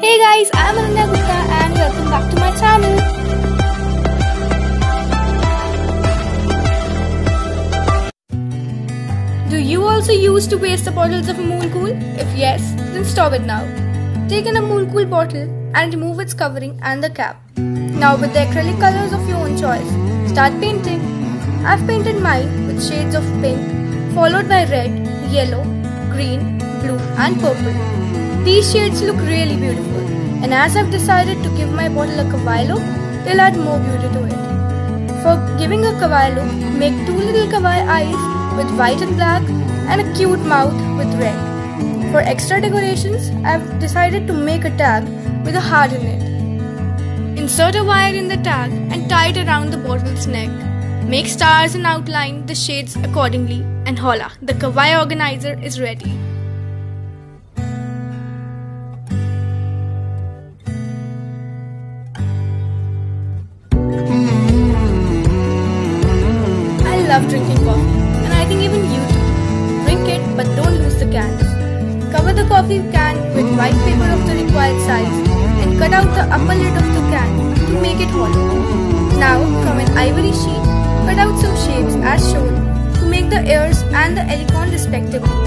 Hey guys, I'm Ananya Gupta and welcome back to my channel. Do you also use to waste the bottles of Moon Cool? If yes, then stop it now. Take in a Moon Cool bottle and remove its covering and the cap. Now with the acrylic colors of your own choice, start painting. I've painted mine with shades of pink, followed by red, yellow, green, blue and purple. These shades look really beautiful, and as I've decided to give my bottle a kawaii look, they'll add more beauty to it. For giving a kawaii look, make two little kawaii eyes with white and black and a cute mouth with red. For extra decorations, I've decided to make a tag with a heart in it. Insert a wire in the tag and tie it around the bottle's neck. Make stars and outline the shades accordingly, and holla, the kawaii organizer is ready. I love drinking coffee, and I think even you do. Drink it, but don't lose the cans. Cover the coffee can with white paper of the required size and cut out the upper lid of the can to make it hollow. Now, from an ivory sheet, cut out some shapes as shown to make the ears and the alicorn respectively.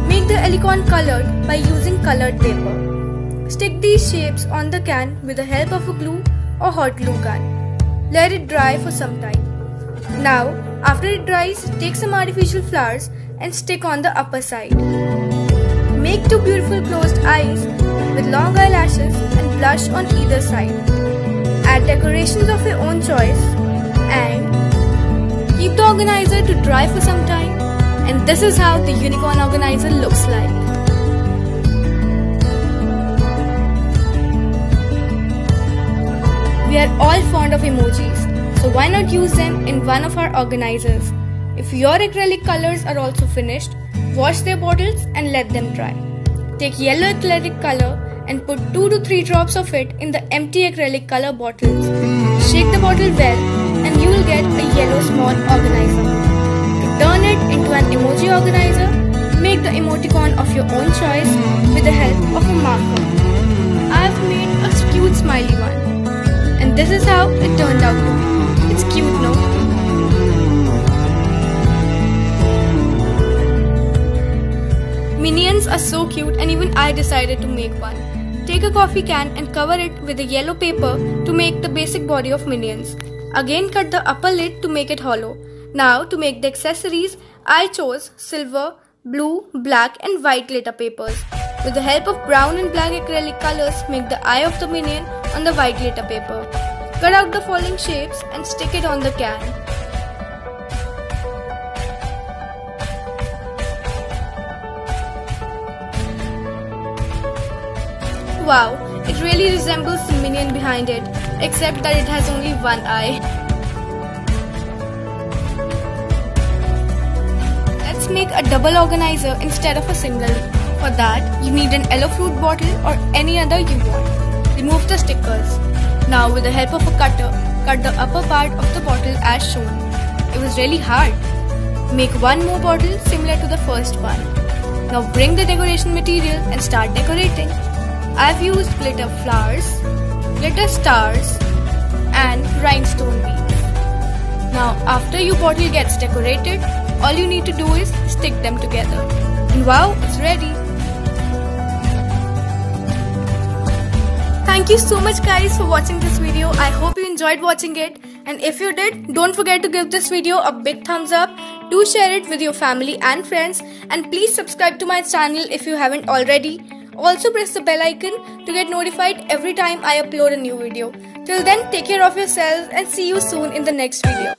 Make the alicorn colored by using colored paper. Stick these shapes on the can with the help of a glue or hot glue gun. Let it dry for some time. Now, after it dries, take some artificial flowers and stick on the upper side. Make two beautiful closed eyes with long eyelashes and blush on either side. Add decorations of your own choice and keep the organizer to dry for some time, and this is how the unicorn organizer looks like. We are all fond of emojis, so why not use them in one of our organizers? If your acrylic colors are also finished, wash their bottles and let them dry. Take yellow acrylic color and put 2 to 3 drops of it in the empty acrylic color bottles. Shake the bottle well and you will get a yellow small organizer. To turn it into an emoji organizer, make the emoticon of your own choice with the help of a marker. I have made a cute smiley one, and this is how it turned out to be. It's cute, no? Minions are so cute, and even I decided to make one. Take a coffee can and cover it with a yellow paper to make the basic body of Minions. Again cut the upper lid to make it hollow. Now to make the accessories, I chose silver, blue, black and white glitter papers. With the help of brown and black acrylic colors, make the eye of the Minion on the white glitter paper. Cut out the following shapes and stick it on the can. Wow, it really resembles the Minion behind it, except that it has only one eye. Let's make a double organizer instead of a single. For that, you need an yellow fruit bottle or any other you want. Remove the stickers. Now with the help of a cutter, cut the upper part of the bottle as shown. It was really hard. Make one more bottle similar to the first one. Now bring the decoration material and start decorating. I've used glitter flowers, glitter stars and rhinestone beads. Now after your bottle gets decorated, all you need to do is stick them together. And wow, it's ready! Thank you so much guys for watching this video. I hope you enjoyed watching it, and if you did, don't forget to give this video a big thumbs up. Do share it with your family and friends, and please subscribe to my channel if you haven't already. Also press the bell icon to get notified every time I upload a new video. Till then, take care of yourselves and see you soon in the next video.